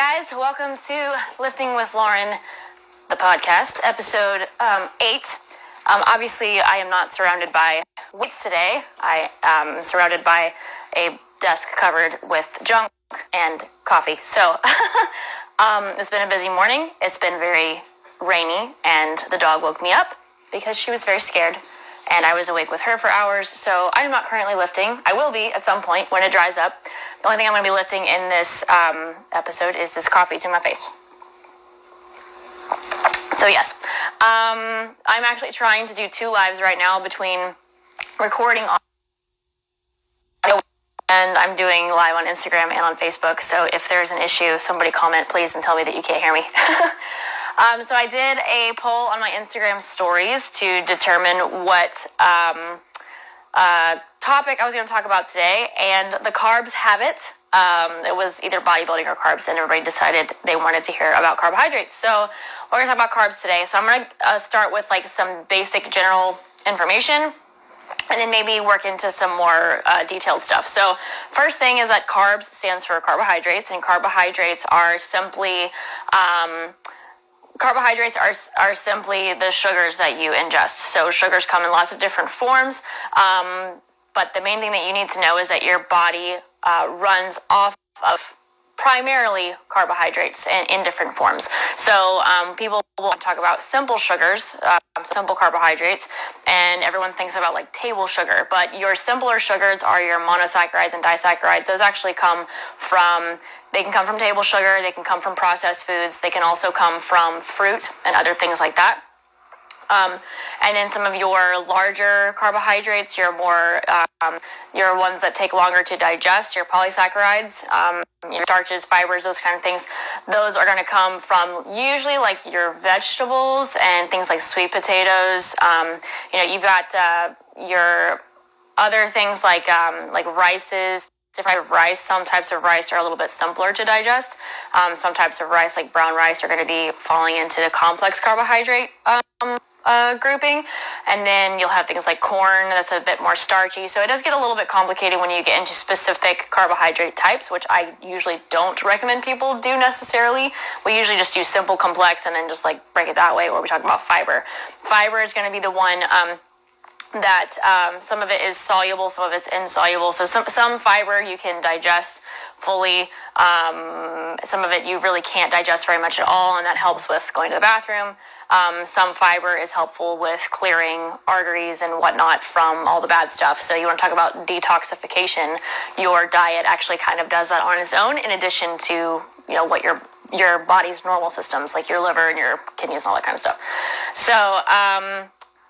guys, welcome to Lifting with Lauren, the podcast, episode 8. Obviously, I am not surrounded by weights today. I am surrounded by a desk covered with junk and coffee. So it's been a busy morning. It's been very rainy, and the dog woke me up because she was very scared. And I was awake with her for hours, so I'm not currently lifting. I will be at some point when it dries up. The only thing I'm going to be lifting in this episode is this coffee to my face. So yes, I'm actually trying to do 2 lives right now between recording audio, and I'm doing live on Instagram and on Facebook. So if there's an issue, somebody comment please and tell me that you can't hear me. So I did a poll on my Instagram stories to determine what topic I was going to talk about today, and the carbs have it. It was either bodybuilding or carbs, and everybody decided they wanted to hear about carbohydrates. So we're going to talk about carbs today. So I'm going to start with like some basic general information, and then maybe work into some more detailed stuff. So first thing is that carbs stands for carbohydrates, and carbohydrates are simply simply the sugars that you ingest. So sugars come in lots of different forms, but the main thing that you need to know is that your body runs off of primarily carbohydrates in different forms. So people will talk about simple sugars, simple carbohydrates, and everyone thinks about like table sugar, but your simpler sugars are your monosaccharides and disaccharides. Those actually they can come from table sugar, they can come from processed foods, they can also come from fruit and other things like that. And then some of your larger carbohydrates, your ones that take longer to digest, your polysaccharides, your starches, fibers, those kind of things, those are going to come from usually like your vegetables and things like sweet potatoes. You've got your other things like rices. Some types of rice are a little bit simpler to digest. Some types of rice, like brown rice, are going to be falling into the complex carbohydrate grouping. And then you'll have things like corn that's a bit more starchy. So it does get a little bit complicated when you get into specific carbohydrate types, which I usually don't recommend people do necessarily. We usually just do simple, complex, and then just like break it that way, where we talk about fiber. Fiber is going to be the one that some of it is soluble, some of it's insoluble. So some fiber you can digest fully. Some of it you really can't digest very much at all, and that helps with going to the bathroom. Some fiber is helpful with clearing arteries and whatnot from all the bad stuff. So you want to talk about detoxification. Your diet actually kind of does that on its own, in addition to what your body's normal systems, like your liver and your kidneys and all that kind of stuff. So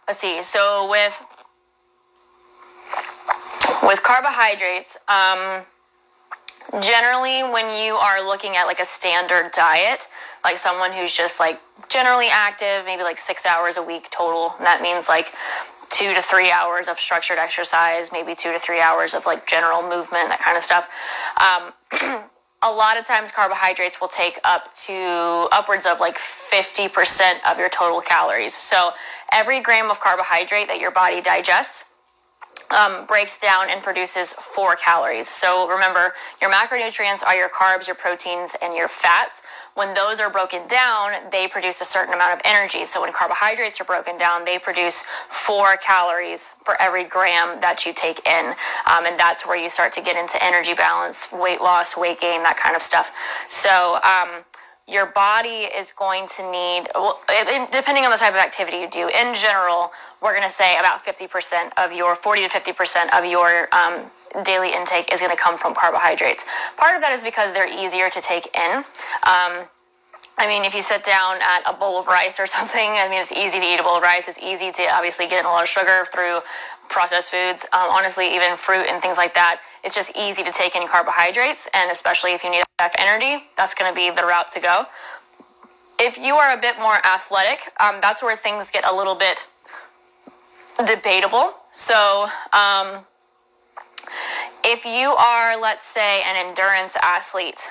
let's see. So with carbohydrates, generally when you are looking at like a standard diet, like someone who's just like generally active, maybe like 6 hours a week total, and that means like 2 to 3 hours of structured exercise, maybe 2 to 3 hours of like general movement, that kind of stuff. A lot of times carbohydrates will take upwards of like 50% of your total calories. So every gram of carbohydrate that your body digests breaks down and produces 4 calories. So remember, your macronutrients are your carbs, your proteins, and your fats. When those are broken down, they produce a certain amount of energy. So when carbohydrates are broken down, they produce 4 calories for every gram that you take in. And that's where you start to get into energy balance, weight loss, weight gain, that kind of stuff. So your body is going to need, depending on the type of activity you do, in general, we're going to say about 40 to 50% of your daily intake is going to come from carbohydrates. Part of that is because they're easier to take in. If you sit down at a bowl of rice or something, it's easy to eat a bowl of rice. It's easy to obviously get in a lot of sugar through processed foods. Honestly, even fruit and things like that, it's just easy to take in carbohydrates, and especially if you need that energy, that's going to be the route to go. If you are a bit more athletic, that's where things get a little bit debatable. So if you are, let's say, an endurance athlete,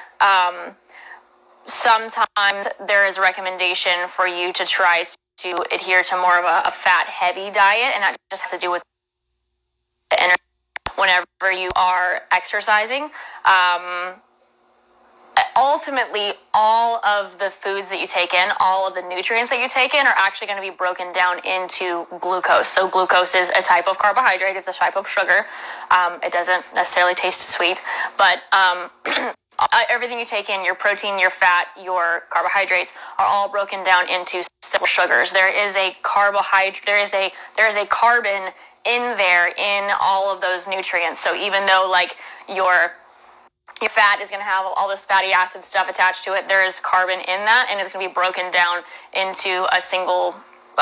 sometimes there is a recommendation for you to try to adhere to more of a fat-heavy diet, and that just has to do with the energy whenever you are exercising. ultimately, all of the foods that you take in, all of the nutrients that you take in are actually going to be broken down into glucose. So glucose is a type of carbohydrate. It's a type of sugar. It doesn't necessarily taste sweet, but everything you take in, your protein, your fat, your carbohydrates, are all broken down into simple sugars. There is a carbohydrate. There is a carbon in there in all of those nutrients. So even though like your fat is going to have all this fatty acid stuff attached to it, there is carbon in that, and it's going to be broken down into a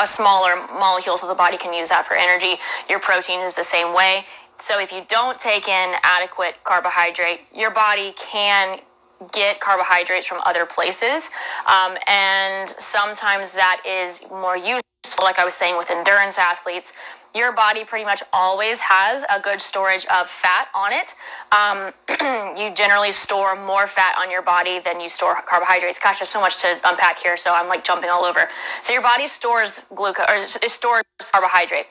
smaller molecule so the body can use that for energy. Your protein is the same way. So if you don't take in adequate carbohydrate, your body can get carbohydrates from other places, and sometimes that is more useful. Like I was saying with endurance athletes, your body pretty much always has a good storage of fat on it. You generally store more fat on your body than you store carbohydrates. Gosh, there's so much to unpack here, so I'm like jumping all over. So your body stores glucose, or it stores carbohydrate.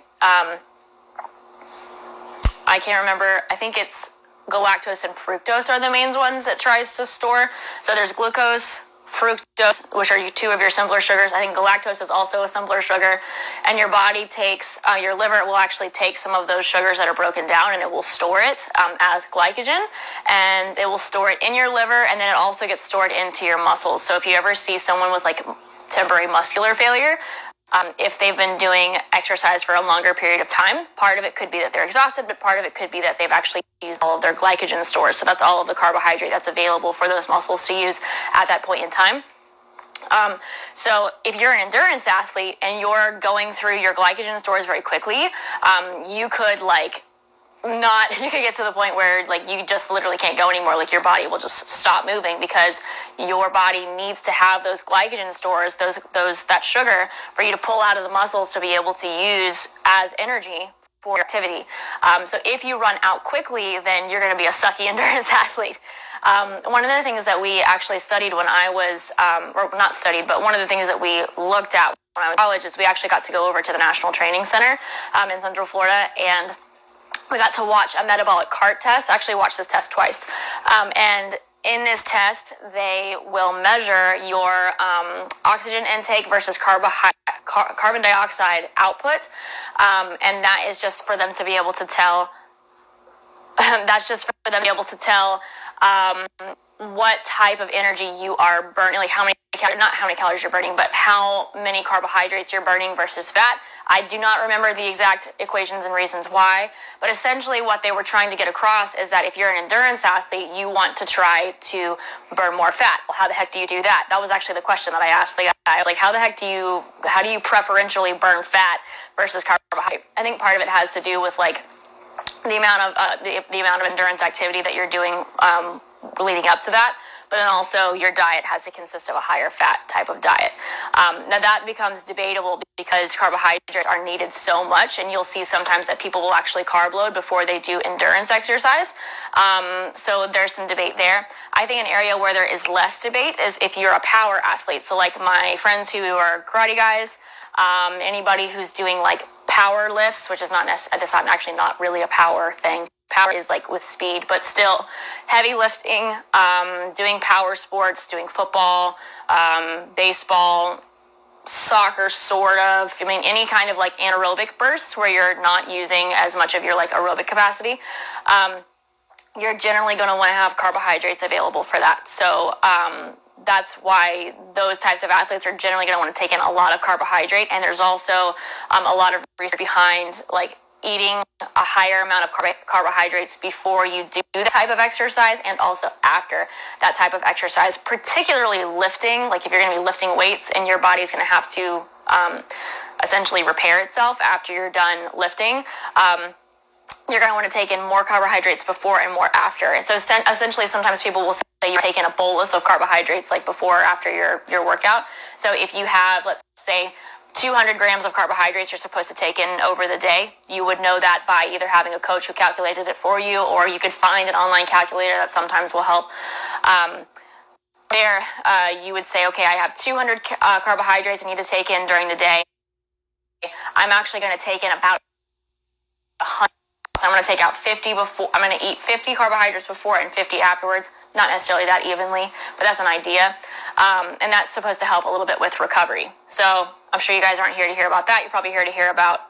I can't remember. I think it's galactose and fructose are the main ones it tries to store. So there's glucose, fructose, which are two of your simpler sugars. I think galactose is also a simpler sugar. And your body takes, your liver will actually take some of those sugars that are broken down, and it will store it as glycogen. And it will store it in your liver, and then it also gets stored into your muscles. So if you ever see someone with like temporary muscular failure, if they've been doing exercise for a longer period of time, part of it could be that they're exhausted, but part of it could be that they've actually used all of their glycogen stores. So that's all of the carbohydrate that's available for those muscles to use at that point in time. So if you're an endurance athlete and you're going through your glycogen stores very quickly, you could you could get to the point where like you just literally can't go anymore. Like your body will just stop moving because your body needs to have those glycogen stores, that sugar, for you to pull out of the muscles to be able to use as energy for your activity. So if you run out quickly, then you're going to be a sucky endurance athlete. One of the things that we actually studied when I was, or not studied, but one of the things that we looked at when I was in college is we actually got to go over to the National Training Center in Central Florida, and we got to watch a metabolic cart test. I actually watched this test twice. And in this test, they will measure your oxygen intake versus carbon dioxide output. And that is just for them to be able to tell, what type of energy you are burning, like not how many calories you're burning, but how many carbohydrates you're burning versus fat. I do not remember the exact equations and reasons why, but essentially what they were trying to get across is that if you're an endurance athlete, you want to try to burn more fat. Well, how the heck do you do that? That was actually the question that I asked the guy. I was like, how do you preferentially burn fat versus carbohydrate? I think part of it has to do with like the amount of endurance activity that you're doing leading up to that, but then also your diet has to consist of a higher fat type of diet. Now that becomes debatable because carbohydrates are needed so much, and you'll see sometimes that people will actually carb load before they do endurance exercise. So there's some debate there. I think an area where there is less debate is if you're a power athlete. So like my friends who are karate guys, anybody who's doing like power lifts, which is actually not really a power thing. Power is like with speed, but still heavy lifting, doing power sports, doing football, baseball, soccer, sort of. I mean, any kind of like anaerobic bursts where you're not using as much of your like aerobic capacity. You're generally going to want to have carbohydrates available for that. So that's why those types of athletes are generally going to want to take in a lot of carbohydrate. And there's also a lot of research behind like eating a higher amount of carbohydrates before you do the type of exercise and also after that type of exercise, particularly lifting. Like if you're going to be lifting weights and your body's going to have to essentially repair itself after you're done lifting, you're going to want to take in more carbohydrates before and more after. And so essentially sometimes people will say you're taking a bolus of carbohydrates like before or after your workout. So if you have, let's say, 200 grams of carbohydrates you're supposed to take in over the day, you would know that by either having a coach who calculated it for you, or you could find an online calculator that sometimes will help. You would say, okay, I have 200 carbohydrates I need to take in during the day. I'm actually going to take in about 100. So I'm going to take out 50 before. I'm going to eat 50 carbohydrates before and 50 afterwards. not necessarily that evenly, but that's an idea. And that's supposed to help a little bit with recovery. So I'm sure you guys aren't here to hear about that. You're probably here to hear about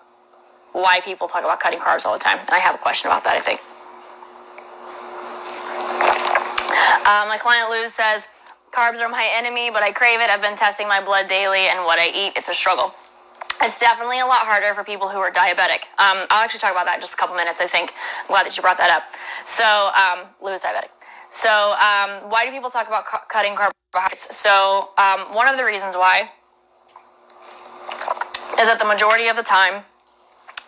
why people talk about cutting carbs all the time. And I have a question about that, I think. My client Lou says, carbs are my enemy, but I crave it. I've been testing my blood daily and what I eat, it's a struggle. It's definitely a lot harder for people who are diabetic. I'll actually talk about that in just a couple minutes, I think. I'm glad that you brought that up. So, Lou is diabetic. So, why do people talk about cutting carbohydrates? So, one of the reasons why is that the majority of the time,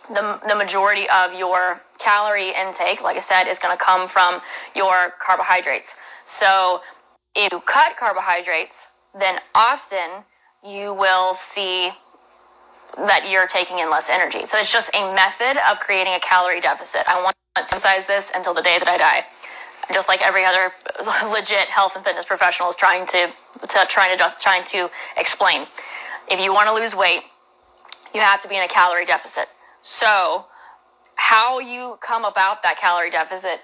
the majority of your calorie intake, like I said, is going to come from your carbohydrates. So, if you cut carbohydrates, then often you will see that you're taking in less energy. So it's just a method of creating a calorie deficit. I want to emphasize this until the day that I die. Just like every other legit health and fitness professional is trying to explain. If you want to lose weight, you have to be in a calorie deficit. So how you come about that calorie deficit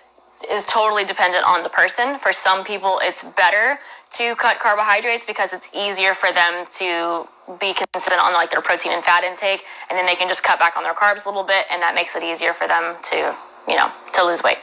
is totally dependent on the person. For some people, it's better to cut carbohydrates because it's easier for them to be consistent on like their protein and fat intake, and then they can just cut back on their carbs a little bit, and that makes it easier for them to, to lose weight.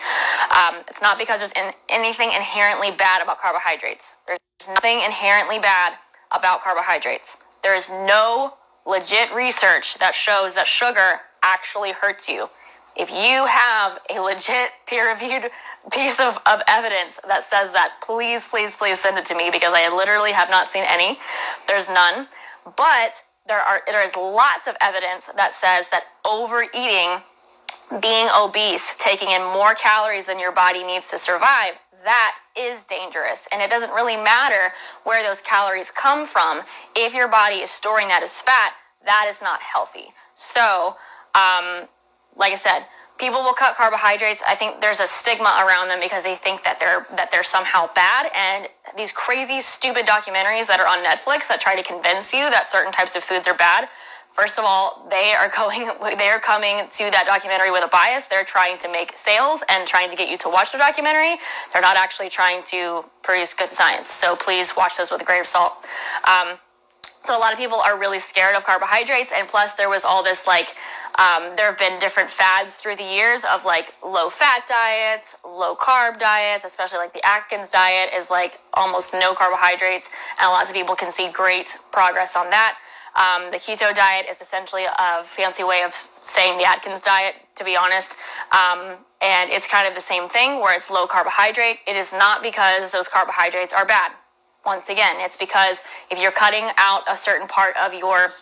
It's not because there's anything inherently bad about carbohydrates. There's nothing inherently bad about carbohydrates. There's no legit research that shows that sugar actually hurts you. If you have a legit peer-reviewed piece of evidence that says that, please send it to me, because I literally have not seen any. There's none. But there is lots of evidence that says that overeating, being obese, taking in more calories than your body needs to survive, that is dangerous. And it doesn't really matter where those calories come from. If your body is storing that as fat, that is not healthy. So, like I said, people will cut carbohydrates. I think there's a stigma around them because they think that they're somehow bad. And these crazy, stupid documentaries that are on Netflix that try to convince you that certain types of foods are bad. First of all, they are coming to that documentary with a bias. They're trying to make sales and trying to get you to watch the documentary. They're not actually trying to produce good science. So please watch those with a grain of salt. So a lot of people are really scared of carbohydrates, and plus there was all this there have been different fads through the years of like low fat diets, low carb diets, especially like the Atkins diet is like almost no carbohydrates, and lots of people can see great progress on that. The keto diet is essentially a fancy way of saying the Atkins diet, to be honest. And it's kind of the same thing where it's low carbohydrate. It is not because those carbohydrates are bad. Once again, it's because if you're cutting out a certain part of your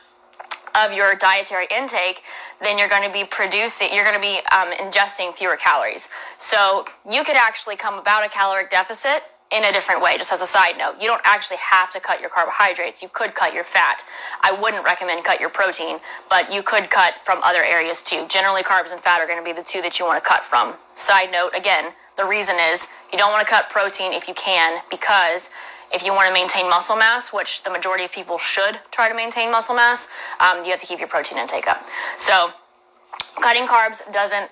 dietary intake, then you're going to be ingesting fewer calories. So you could actually come about a caloric deficit in a different way. Just as a side note, you don't actually have to cut your carbohydrates. You could cut your fat. I wouldn't recommend cut your protein, but you could cut from other areas too. Generally, carbs and fat are going to be the two that you want to cut from. Side note, again, the reason is you don't want to cut protein if you can, because if you want to maintain muscle mass, which the majority of people should try to maintain muscle mass, you have to keep your protein intake up. So cutting carbs doesn't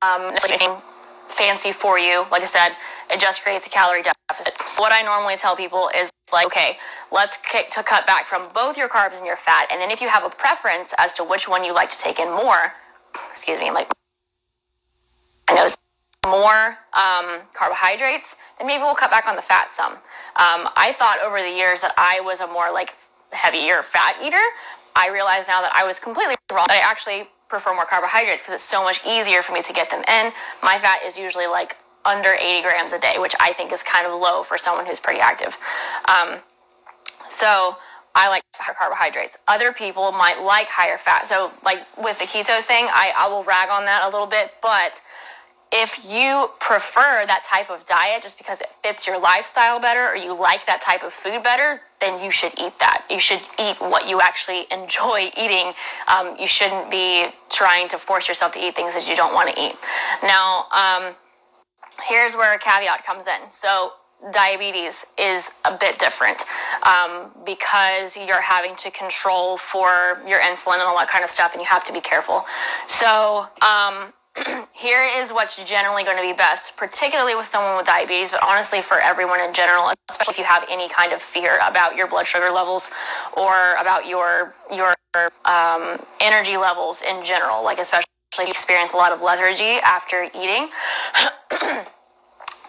necessarily fancy for you. Like I said, it just creates a calorie deficit. So what I normally tell people is like, okay, let's cut back from both your carbs and your fat. And then if you have a preference as to which one you like to take in more, more carbohydrates, then maybe we'll cut back on the fat some. I thought over the years that I was a more like heavier fat eater. I realize now that I was completely wrong, that I actually prefer more carbohydrates because it's so much easier for me to get them in. My fat is usually like under 80 grams a day, which I think is kind of low for someone who's pretty active. So I like higher carbohydrates. Other people might like higher fat. So like with the keto thing, I will rag on that a little bit, but if you prefer that type of diet just because it fits your lifestyle better, or you like that type of food better, then you should eat that. You should eat what you actually enjoy eating. You shouldn't be trying to force yourself to eat things that you don't want to eat. Now, here's where a caveat comes in. So diabetes is a bit different because you're having to control for your insulin and all that kind of stuff, and you have to be careful. So here is what's generally going to be best, particularly with someone with diabetes, but honestly for everyone in general, especially if you have any kind of fear about your blood sugar levels or about your energy levels in general, like especially if you experience a lot of lethargy after eating.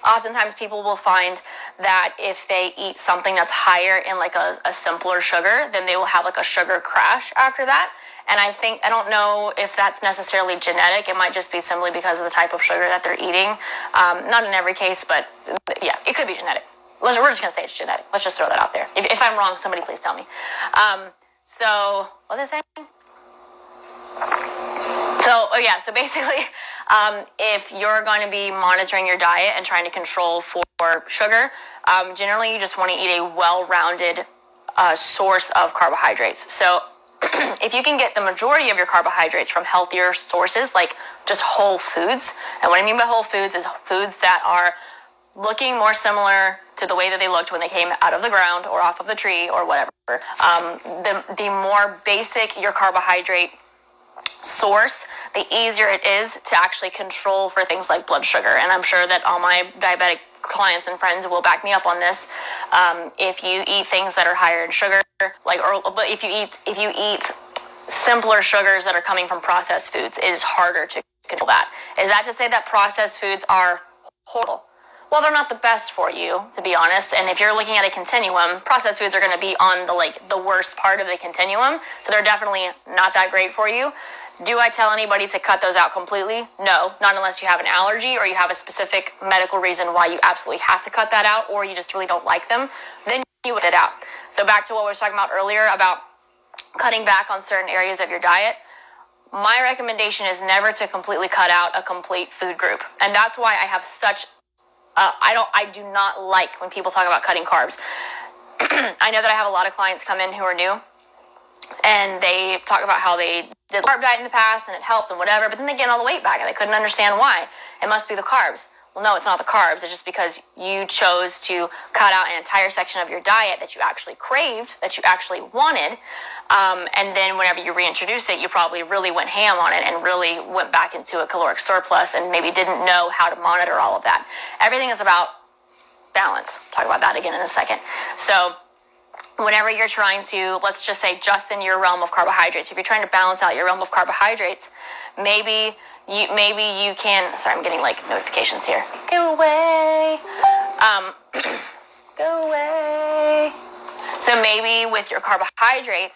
Oftentimes people will find that if they eat something that's higher in like a simpler sugar, then they will have like a sugar crash after that. And I don't know if that's necessarily genetic. It might just be simply because of the type of sugar that they're eating. Not in every case, but yeah, it could be genetic. We're just going to say it's genetic. Let's just throw that out there. If I'm wrong, somebody please tell me. So what was I saying? So basically, if you're going to be monitoring your diet and trying to control for sugar, generally you just want to eat a well-rounded source of carbohydrates. So if you can get the majority of your carbohydrates from healthier sources, like just whole foods, and what I mean by whole foods is foods that are looking more similar to the way that they looked when they came out of the ground or off of the tree or whatever. The more basic your carbohydrate source, the easier it is to actually control for things like blood sugar. And I'm sure that all my diabetic clients and friends will back me up on this. If you eat things that are higher in sugar, but if you eat simpler sugars that are coming from processed foods, it is harder to control that. Is that to say that processed foods are horrible? Well, they're not the best for you, to be honest. And if you're looking at a continuum, processed foods are going to be on the worst part of the continuum. So they're definitely not that great for you. Do I tell anybody to cut those out completely? No, not unless you have an allergy or you have a specific medical reason why you absolutely have to cut that out, or you just really don't like them. Then you would cut it out. So back to what we were talking about earlier about cutting back on certain areas of your diet. My recommendation is never to completely cut out a complete food group. And that's why I have such I do not like when people talk about cutting carbs. I know that I have a lot of clients come in who are new and they talk about how they did a carb diet in the past and it helped and whatever, but then they gain all the weight back and they couldn't understand why. It must be the carbs. Well, no, it's not the carbs. It's just because you chose to cut out an entire section of your diet that you actually craved, that you actually wanted. And then whenever you reintroduce it, you probably really went ham on it and really went back into a caloric surplus and maybe didn't know how to monitor all of that. Everything is about balance. I'll talk about that again in a second. So whenever you're trying to, let's just say just in your realm of carbohydrates, if you're trying to balance out your realm of carbohydrates, maybe you can, sorry, I'm getting like notifications here. Go away. Go away. So maybe with your carbohydrates,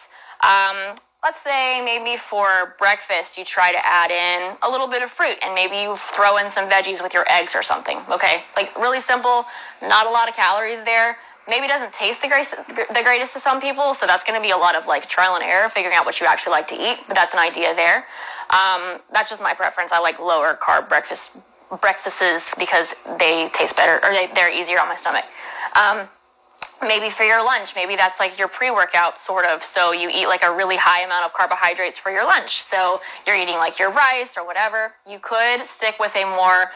let's say maybe for breakfast, you try to add in a little bit of fruit and maybe you throw in some veggies with your eggs or something. Okay. Like really simple, not a lot of calories there. Maybe it doesn't taste the greatest to some people, so that's going to be a lot of like trial and error, figuring out what you actually like to eat, but that's an idea there. That's just my preference. I like lower carb breakfasts because they taste better, or they're easier on my stomach. Maybe for your lunch, maybe that's like your pre-workout sort of, so you eat like a really high amount of carbohydrates for your lunch, so you're eating like your rice or whatever. You could stick with a more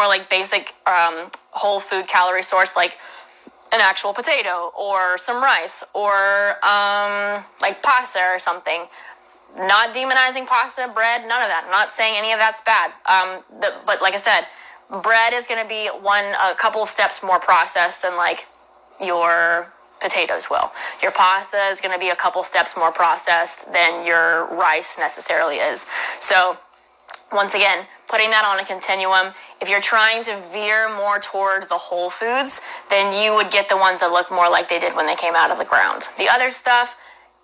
like basic whole food calorie source, like an actual potato or some rice or like pasta or something. Not demonizing pasta, bread, none of that. I'm not saying any of that's bad. But like I said, bread is going to be a couple of steps more processed than like your potatoes will. Your pasta is going to be a couple steps more processed than your rice necessarily is. So once again, putting that on a continuum, if you're trying to veer more toward the whole foods, then you would get the ones that look more like they did when they came out of the ground. The other stuff,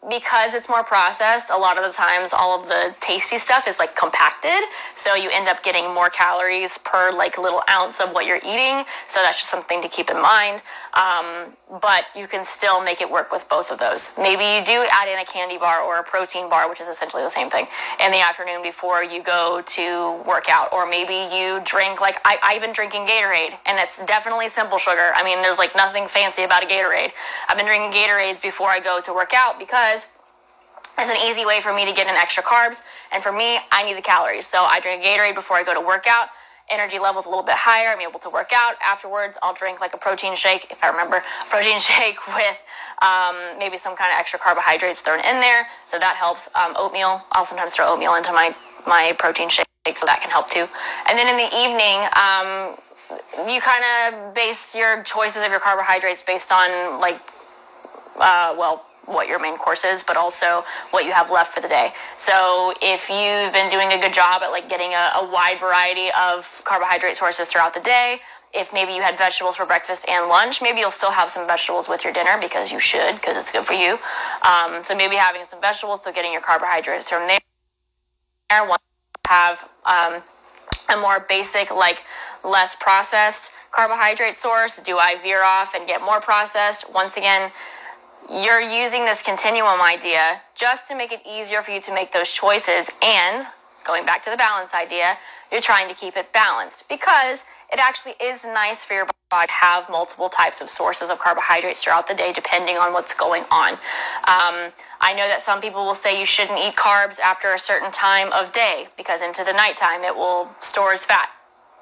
because it's more processed, a lot of the times all of the tasty stuff is like compacted, so you end up getting more calories per like little ounce of what you're eating, so that's just something to keep in mind. But you can still make it work with both of those. Maybe you do add in a candy bar or a protein bar, which is essentially the same thing, in the afternoon before you go to work out. Or maybe you drink, like I've been drinking Gatorade, and it's definitely simple sugar. I mean, there's like nothing fancy about a Gatorade. I've been drinking Gatorades before I go to work out because it's an easy way for me to get in extra carbs, and for me, I need the calories. So I drink Gatorade before I go to work out. Energy level's a little bit higher. I'm able to work out. Afterwards, I'll drink like a protein shake, if I remember, protein shake with maybe some kind of extra carbohydrates thrown in there. So that helps. Oatmeal. I'll sometimes throw oatmeal into my protein shake so that can help too. And then in the evening, you kind of base your choices of your carbohydrates based on what your main course is, but also what you have left for the day. So if you've been doing a good job at getting a wide variety of carbohydrate sources throughout the day, if maybe you had vegetables for breakfast and lunch, maybe you'll still have some vegetables with your dinner because you should, because it's good for you. So maybe having some vegetables, so getting your carbohydrates from there. Once you have a more basic, less processed carbohydrate source, do I veer off and get more processed? Once again, you're using this continuum idea just to make it easier for you to make those choices. And going back to the balance idea, you're trying to keep it balanced because it actually is nice for your body to have multiple types of sources of carbohydrates throughout the day, depending on what's going on. I know that some people will say you shouldn't eat carbs after a certain time of day because into the nighttime it will store as fat.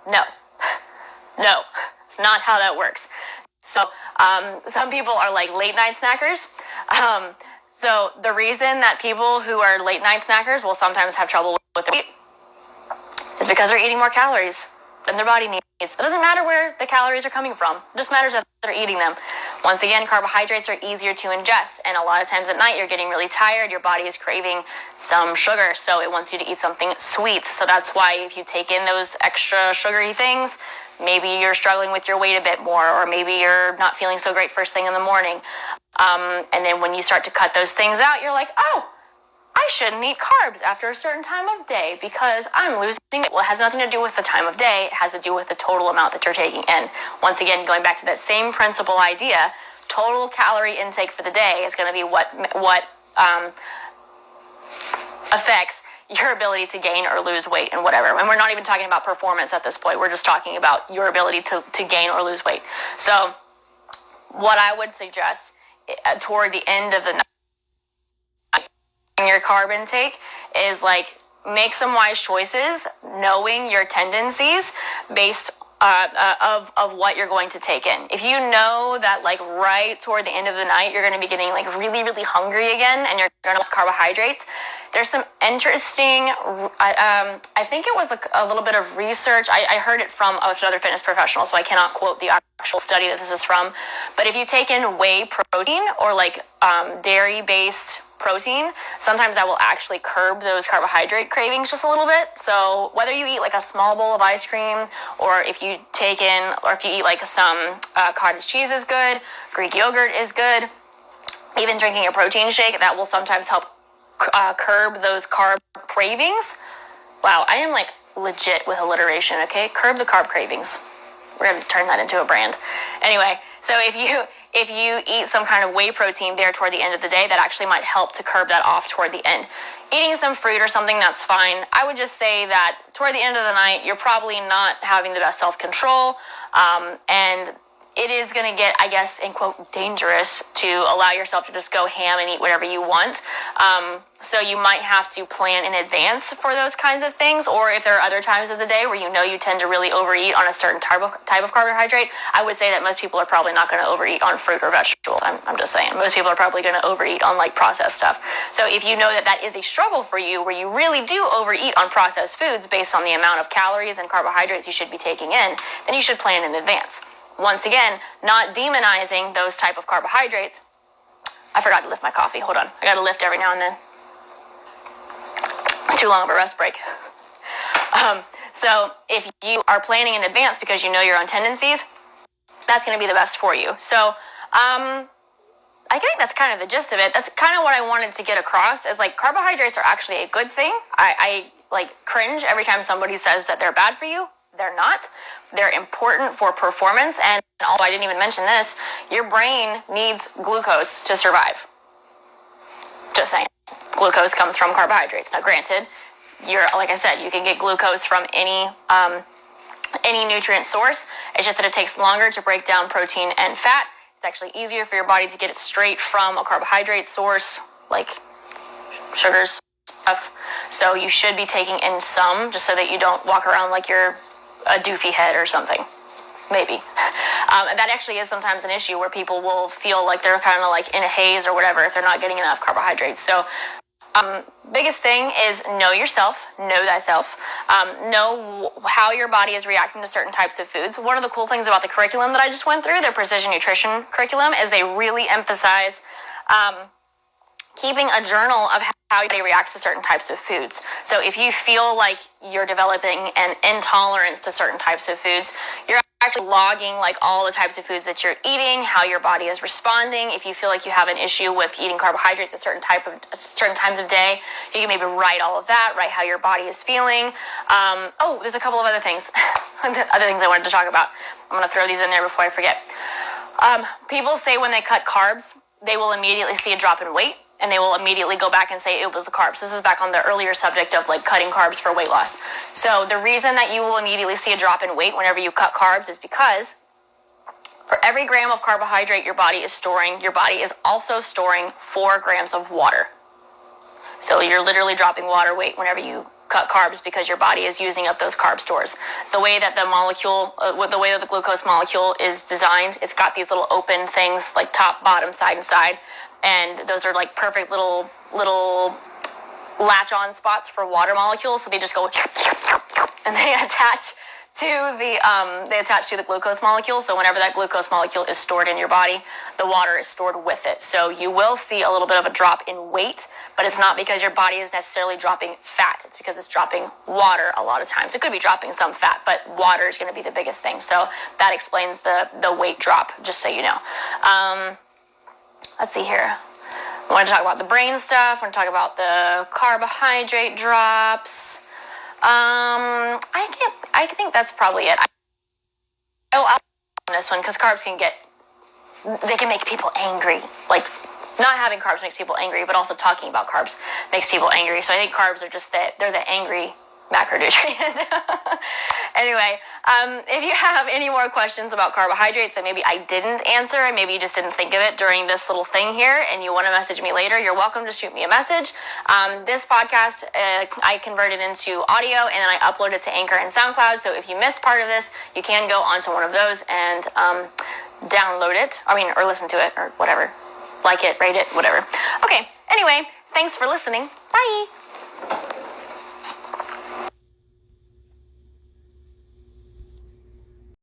No, no, it's not how that works. So some people are late night snackers. So the reason that people who are late night snackers will sometimes have trouble with their weight is because they're eating more calories than their body needs. It doesn't matter where the calories are coming from. It just matters that they're eating them. Once again, carbohydrates are easier to ingest, and a lot of times at night you're getting really tired. Your body is craving some sugar, so it wants you to eat something sweet. So that's why if you take in those extra sugary things, maybe you're struggling with your weight a bit more, or maybe you're not feeling so great first thing in the morning. And then when you start to cut those things out, you're like, oh, I shouldn't eat carbs after a certain time of day because I'm losing weight. Well, it has nothing to do with the time of day. It has to do with the total amount that you're taking in. Once again, going back to that same principle idea, total calorie intake for the day is going to be what affects your ability to gain or lose weight and whatever. And we're not even talking about performance at this point. We're just talking about your ability to gain or lose weight. So what I would suggest toward the end of the night, your carb intake is make some wise choices, knowing your tendencies based of what you're going to take in. If you know that right toward the end of the night you're going to be getting really, really hungry again and you're going to have carbohydrates, there's some interesting, I think it was a little bit of research. I heard it from another fitness professional, so I cannot quote the actual study that this is from. But if you take in whey protein or dairy-based protein, sometimes that will actually curb those carbohydrate cravings just a little bit. So whether you eat a small bowl of ice cream, or if you eat some cottage cheese is good, Greek yogurt is good, even drinking a protein shake, that will sometimes help curb those carb cravings. Wow, I am legit with alliteration, okay? Curb the carb cravings. We're going to turn that into a brand. Anyway, so if you eat some kind of whey protein there toward the end of the day, that actually might help to curb that off toward the end. Eating some fruit or something, that's fine. I would just say that toward the end of the night, you're probably not having the best self-control, and it is going to get, I guess, in quote, dangerous to allow yourself to just go ham and eat whatever you want. So you might have to plan in advance for those kinds of things, or if there are other times of the day where you know you tend to really overeat on a certain type of carbohydrate, I would say that most people are probably not going to overeat on fruit or vegetables. I'm just saying. Most people are probably going to overeat on processed stuff. So if you know that is a struggle for you, where you really do overeat on processed foods based on the amount of calories and carbohydrates you should be taking in, then you should plan in advance. Once again, not demonizing those type of carbohydrates. I forgot to lift my coffee. Hold on. I got to lift every now and then. It's too long of a rest break. So if you are planning in advance because you know your own tendencies, that's going to be the best for you. So I think that's kind of the gist of it. That's kind of what I wanted to get across, is carbohydrates are actually a good thing. I cringe every time somebody says that they're bad for you. They're not. They're important for performance. And also, I didn't even mention this, your brain needs glucose to survive. Just saying. Glucose comes from carbohydrates. Now, granted, like I said, you can get glucose from any nutrient source. It's just that it takes longer to break down protein and fat. It's actually easier for your body to get it straight from a carbohydrate source, like sugars, stuff. So you should be taking in some, just so that you don't walk around like you're a doofy head or something. Maybe. And that actually is sometimes an issue, where people will feel like they're kind of in a haze or whatever if they're not getting enough carbohydrates. So Biggest thing is know yourself, know thyself, know how your body is reacting to certain types of foods. One of the cool things about the curriculum that I just went through, their precision nutrition curriculum, is they really emphasize keeping a journal of how your body reacts to certain types of foods. So if you feel like you're developing an intolerance to certain types of foods, you're actually logging like all the types of foods that you're eating, how your body is responding. If you feel like you have an issue with eating carbohydrates at certain times of day, you can maybe write all of that, write how your body is feeling. There's a couple of other things, other things I wanted to talk about. I'm going to throw these in there before I forget. People say when they cut carbs, they will immediately see a drop in weight, and they will immediately go back and say it was the carbs. This is back on the earlier subject of like cutting carbs for weight loss. So the reason that you will immediately see a drop in weight whenever you cut carbs is because for every gram of carbohydrate your body is also storing 4 grams of water. So you're literally dropping water weight whenever you cut carbs because your body is using up those carb stores. The way that the way that the glucose molecule is designed, it's got these little open things like top, bottom, side, and side. And those are like perfect little latch-on spots for water molecules. So they just go and they attach to the glucose molecule. So whenever that glucose molecule is stored in your body, the water is stored with it. So you will see a little bit of a drop in weight, but it's not because your body is necessarily dropping fat. It's because it's dropping water a lot of times. It could be dropping some fat, but water is going to be the biggest thing. So that explains the weight drop, just so you know. Let's see here. I want to talk about the brain stuff. I want to talk about the carbohydrate drops. I think that's probably it. I'll on this one because carbs can make people angry. Like, not having carbs makes people angry, but also talking about carbs makes people angry. So I think carbs are just they're the angry macronutrient. Anyway, if you have any more questions about carbohydrates that maybe I didn't answer, and maybe you just didn't think of it during this little thing here, and you want to message me later, you're welcome to shoot me a message. This podcast, I converted into audio, and then I upload it to Anchor and SoundCloud. So if you missed part of this, you can go onto one of those and download it. Or listen to it, or whatever. Like it, rate it, whatever. Okay, anyway, thanks for listening. Bye!